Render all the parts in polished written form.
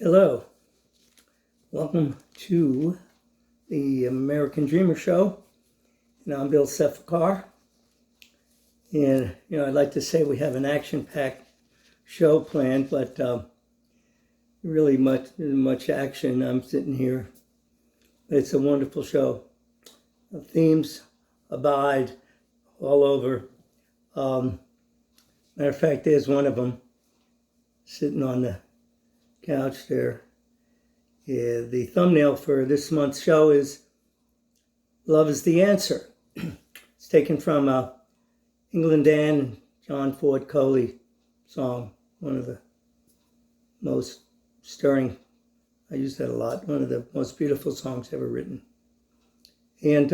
Hello, welcome to the American Dreamer Show, and I'm Bill Sefakar. And I'd like to say we have an action-packed show planned, but really much action. I'm sitting here. It's a wonderful show. The themes abide all over. Matter of fact, there's one of them sitting on the couch there. Yeah, the thumbnail for this month's show is Love is the Answer. It's taken from England Dan and John Ford Coley song, one of the most stirring, I use that a lot, one of the most beautiful songs ever written. And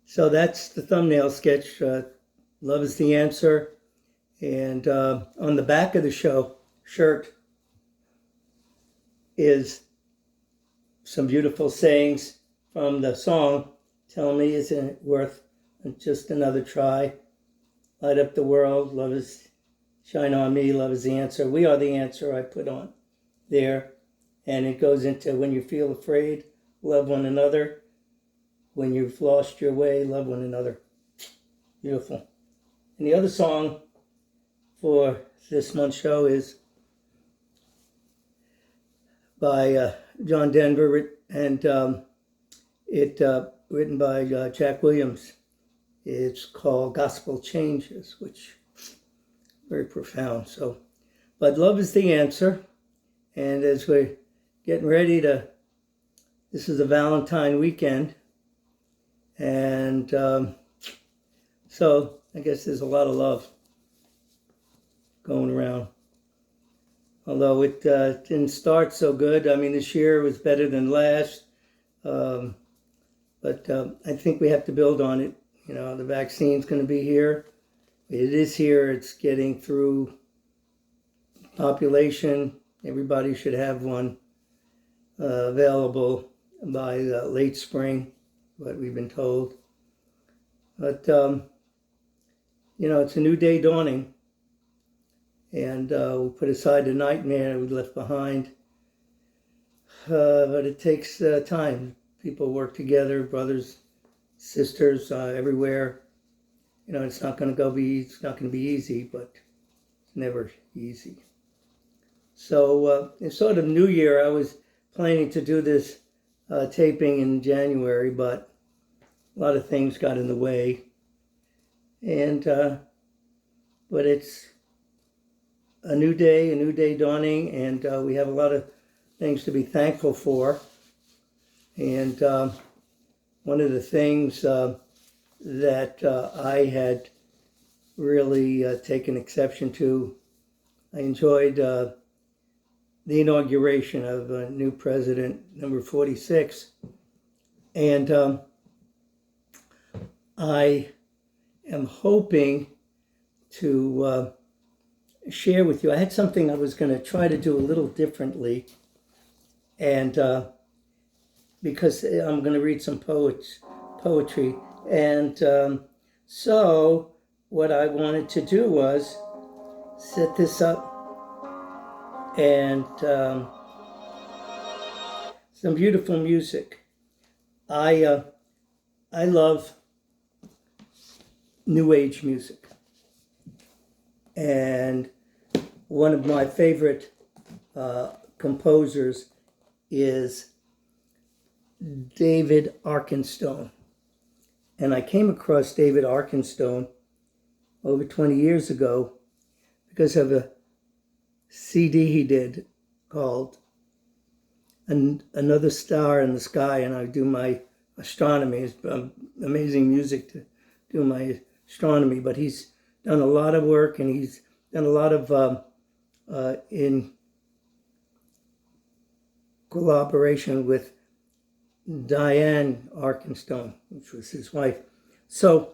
so that's the thumbnail sketch, Love is the Answer. And on the back of the shirt is some beautiful sayings from the song, Tell Me, Isn't It Worth Just Another Try? Light up the world, love is, shine on me, love is the answer. We are the answer, I put on there. And it goes into when you feel afraid, love one another. When you've lost your way, love one another. Beautiful. And the other song for this month's show is by John Denver, and written by Jack Williams. It's called Gospel Changes, which is very profound. So, but love is the answer. And as we're getting ready this is a Valentine weekend, and so I guess there's a lot of love going around. Although it didn't start so good. I mean, this year was better than last. But I think we have to build on it. The vaccine's going to be here. It is here. It's getting through population. Everybody should have one available by late spring, what we've been told. But, it's a new day dawning. And we put aside the nightmare we left behind. But it takes time. People work together, brothers, sisters, everywhere. It's not going to be easy, but it's never easy. So it's sort of New Year. I was planning to do this taping in January, but a lot of things got in the way. And but it's a new day dawning, and we have a lot of things to be thankful for. And one of the things that I had really taken exception to, I enjoyed the inauguration of a new president, number 46. And I am hoping to share with you. I had something I was going to try to do a little differently, and because I'm going to read some poetry, and so what I wanted to do was set this up, and some beautiful music. I love New Age music, and one of my favorite composers is David Arkenstone. And I came across David Arkenstone over 20 years ago because of a CD he did called Another Star in the Sky. And I do my astronomy. It's amazing music to do my astronomy. But he's done a lot of work, and he's done a lot of in collaboration with Diane Arkenstone, which was his wife. So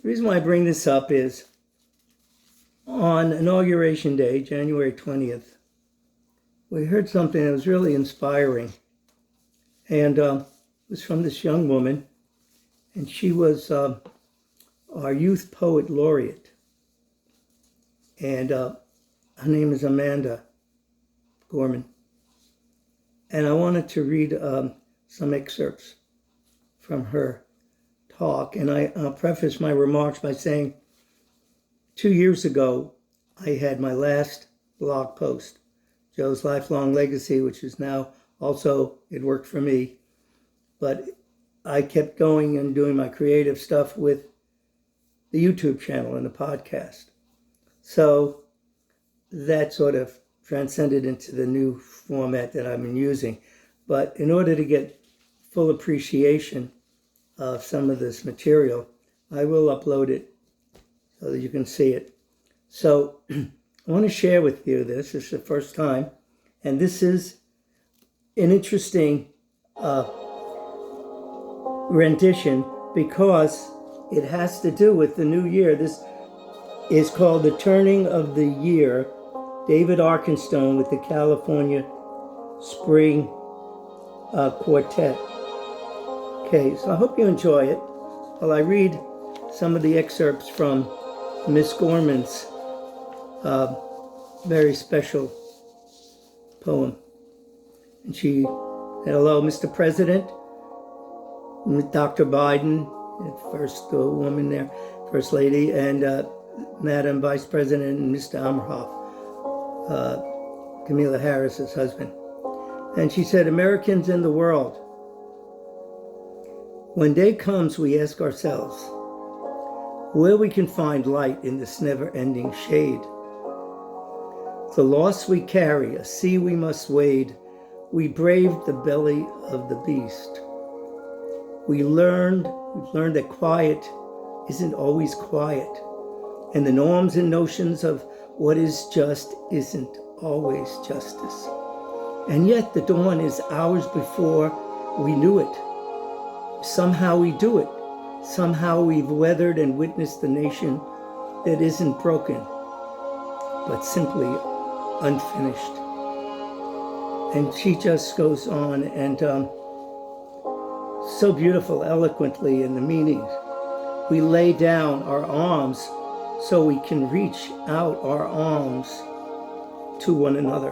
the reason why I bring this up is on Inauguration Day, January 20th, we heard something that was really inspiring. And it was from this young woman, and she was our youth poet laureate. And her name is Amanda Gorman. And I wanted to read some excerpts from her talk. And I'll preface my remarks by saying 2 years ago, I had my last blog post, Joe's Lifelong Legacy, which is now also, it worked for me. But I kept going and doing my creative stuff with the YouTube channel and the podcast. So that sort of transcended into the new format that I've been using. But in order to get full appreciation of some of this material, I will upload it so that you can see it. So I want to share with you this. This is the first time. And this is an interesting rendition because it has to do with the new year. This is called The Turning of the Year, David Arkenstone with the California Spring Quartet. Okay, so I hope you enjoy it. While I read some of the excerpts from Miss Gorman's very special poem. And she said, hello, Mr. President, Dr. Biden, first woman there, First Lady, and Madam Vice President and Mr. Ammerhoff, Kamala Harris's husband. And she said, Americans in the world, when day comes, we ask ourselves where we can find light in this never-ending shade. The loss we carry, a sea we must wade, we braved the belly of the beast. We've learned that quiet isn't always quiet, and the norms and notions of what is just isn't always justice. And yet the dawn is hours before we knew it. Somehow we do it. Somehow we've weathered and witnessed the nation that isn't broken, but simply unfinished. And she just goes on and so beautiful, eloquently in the meanings. We lay down our arms so we can reach out our arms to one another.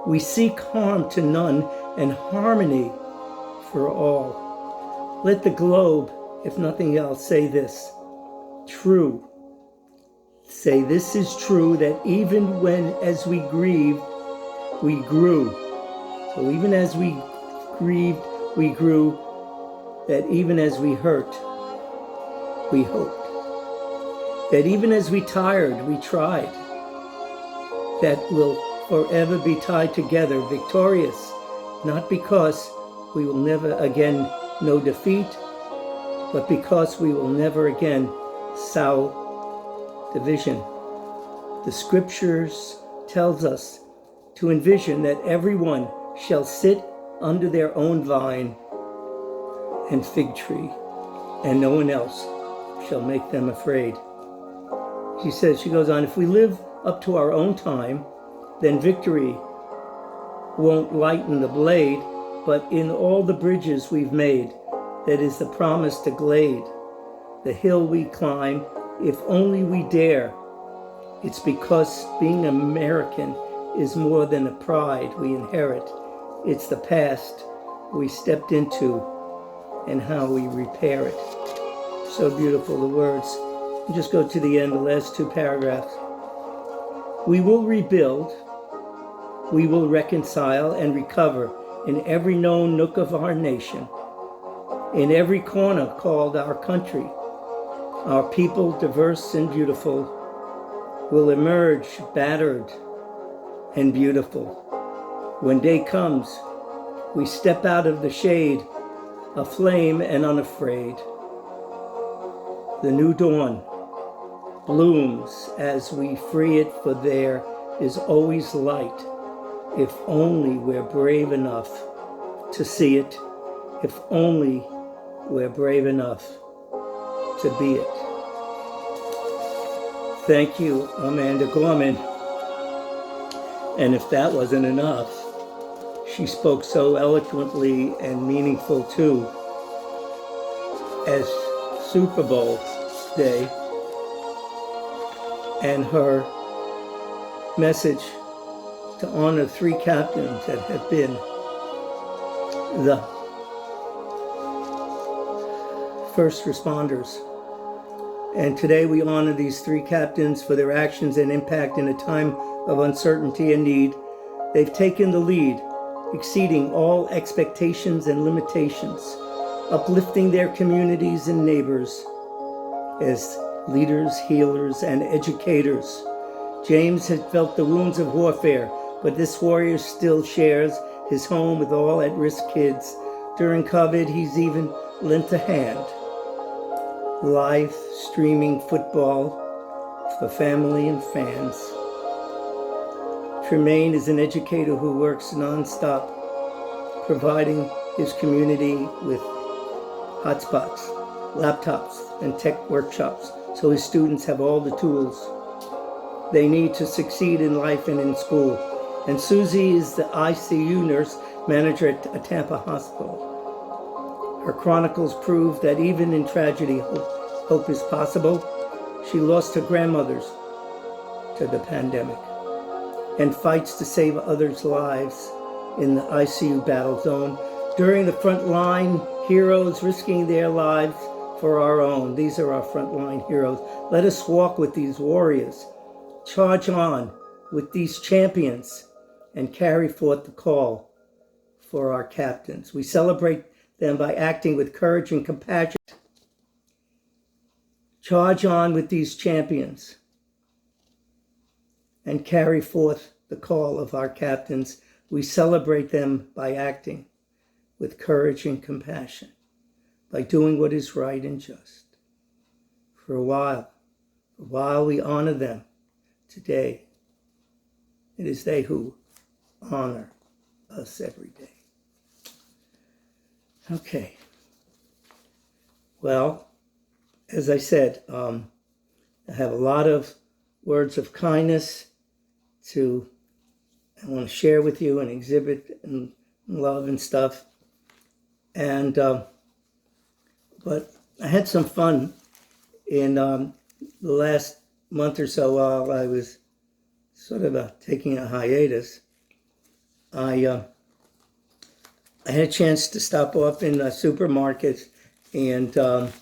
We seek harm to none and harmony for all. Let the globe, if nothing else, say this, true. Say this is true, that even when as we grieved, we grew. So even as we grieved, we grew, that even as we hurt, we hoped. That even as we tired, we tried. That we'll forever be tied together, victorious, not because we will never again know defeat, but because we will never again sow division. The scriptures tells us to envision that everyone shall sit under their own vine and fig tree, and no one else shall make them afraid. She goes on, if we live up to our own time, then victory won't lighten the blade, but in all the bridges we've made, that is the promise to glade, the hill we climb, if only we dare. It's because being American is more than a pride we inherit. It's the past we stepped into and how we repair it. So beautiful, the words. And just go to the end, the last two paragraphs. We will rebuild, we will reconcile and recover in every known nook of our nation, in every corner called our country. Our people, diverse and beautiful, will emerge battered and beautiful. When day comes, we step out of the shade, aflame and unafraid. The new dawn blooms as we free it, for there is always light, if only we're brave enough to see it, if only we're brave enough to be it. Thank you, Amanda Gorman. And if that wasn't enough, she spoke so eloquently and meaningful too, as Super Bowl day, and her message to honor 3 captains that have been the first responders. And today we honor these three captains for their actions and impact in a time of uncertainty and need. They've taken the lead, exceeding all expectations and limitations, uplifting their communities and neighbors as leaders, healers, and educators. James had felt the wounds of warfare, but this warrior still shares his home with all at-risk kids. During COVID, he's even lent a hand. Live streaming football for family and fans. Tremaine is an educator who works nonstop, providing his community with hotspots, laptops, and tech workshops so his students have all the tools they need to succeed in life and in school. And Susie is the ICU nurse manager at a Tampa hospital. Her chronicles prove that even in tragedy, hope is possible. She lost her grandmothers to the pandemic and fights to save others' lives in the ICU battle zone. During the frontline heroes risking their lives for our own. These are our frontline heroes. Let us walk with these warriors, charge on with these champions, and carry forth the call for our captains. We celebrate them by acting with courage and compassion. Charge on with these champions and carry forth the call of our captains. We celebrate them by acting with courage and compassion, by doing what is right and just. For a while we honor them. Today, it is they who honor us every day. Okay. Well, as I said, I have a lot of words of kindness I want to share with you and exhibit and love and stuff. And, but I had some fun in the last month or so while I was sort of taking a hiatus. I had a chance to stop off in supermarkets and the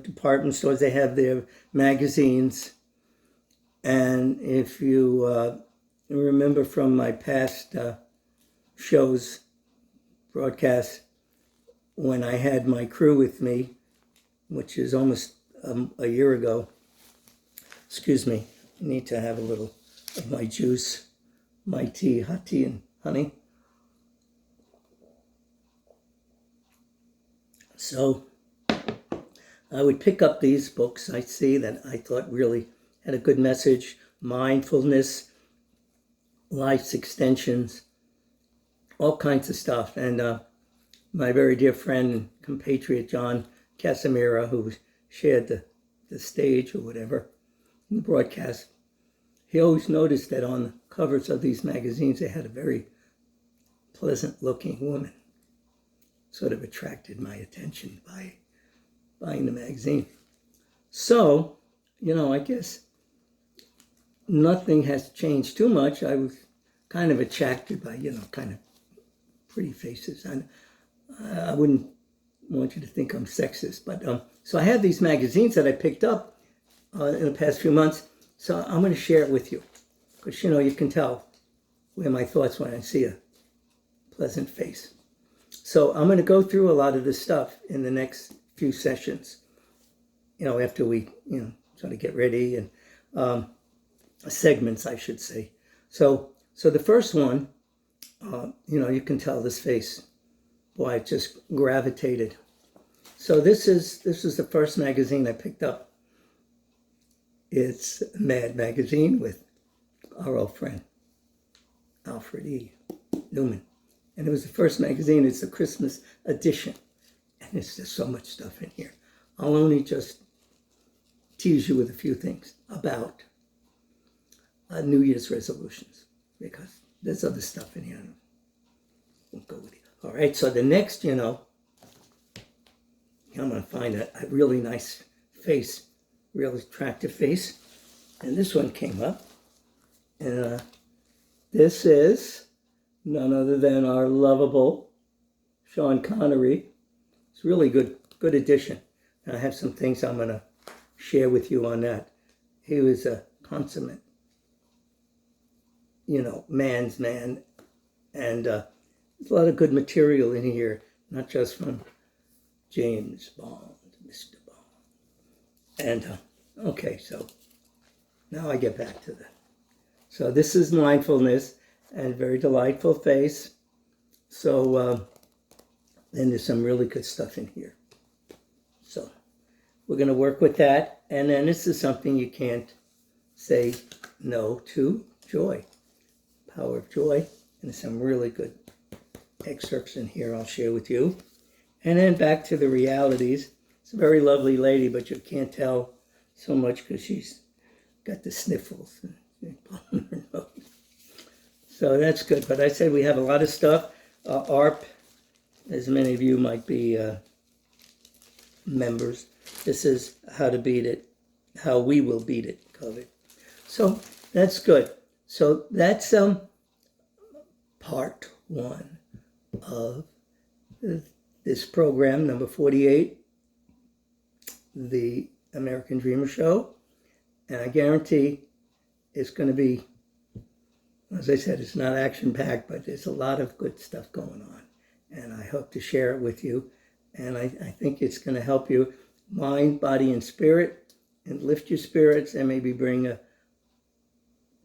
department stores. They have their magazines, and if you remember from my past shows, broadcasts, when I had my crew with me, which is almost a year ago. Excuse me, I need to have a little of my juice, my tea, hot tea and honey. So I would pick up these books I see that I thought really had a good message: mindfulness, life's extensions, all kinds of stuff. And my very dear friend and compatriot John Casimira, who shared the stage or whatever in the broadcast, he always noticed that on the covers of these magazines they had a very pleasant looking woman. Sort of attracted my attention by buying the magazine. So, I guess nothing has changed too much. I was kind of attracted by, kind of pretty faces. And I wouldn't want you to think I'm sexist, but so I have these magazines that I picked up in the past few months. So I'm going to share it with you because, you can tell where my thoughts when I see a pleasant face. So I'm going to go through a lot of this stuff in the next few sessions, after we, sort of get ready and segments, I should say. So the first one, you can tell this face, boy, it just gravitated. So this is the first magazine I picked up. It's Mad Magazine with our old friend, Alfred E. Newman. And it was the first magazine. It's the Christmas edition. And there's just so much stuff in here. I'll only just tease you with a few things about New Year's resolutions, because there's other stuff in here. I won't go with it. All right, so the next, I'm going to find a really nice face, really attractive face. And this one came up. And This is none other than our lovable Sean Connery. It's really good addition. And I have some things I'm going to share with you on that. He was a consummate, man's man. And there's a lot of good material in here, not just from James Bond, Mr. Bond. And, okay, so now I get back to that. So this is mindfulness and very delightful face. So then there's some really good stuff in here. So we're going to work with that. And then this is something you can't say no to, joy. Power of joy. And there's some really good excerpts in here I'll share with you. And then back to the realities. It's a very lovely lady, but you can't tell so much because she's got the sniffles. So that's good. But I said we have a lot of stuff. ARP, as many of you might be members. This is how to beat it, how we will beat it, COVID. So that's good. So that's part 1 of this program, number 48, the American Dreamer Show. And I guarantee it's going to be, as I said, it's not action-packed, but there's a lot of good stuff going on. And I hope to share it with you. And I think it's going to help you, mind, body, and spirit, and lift your spirits and maybe bring a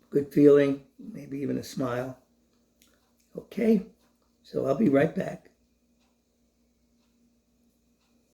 good feeling, maybe even a smile. Okay, so I'll be right back.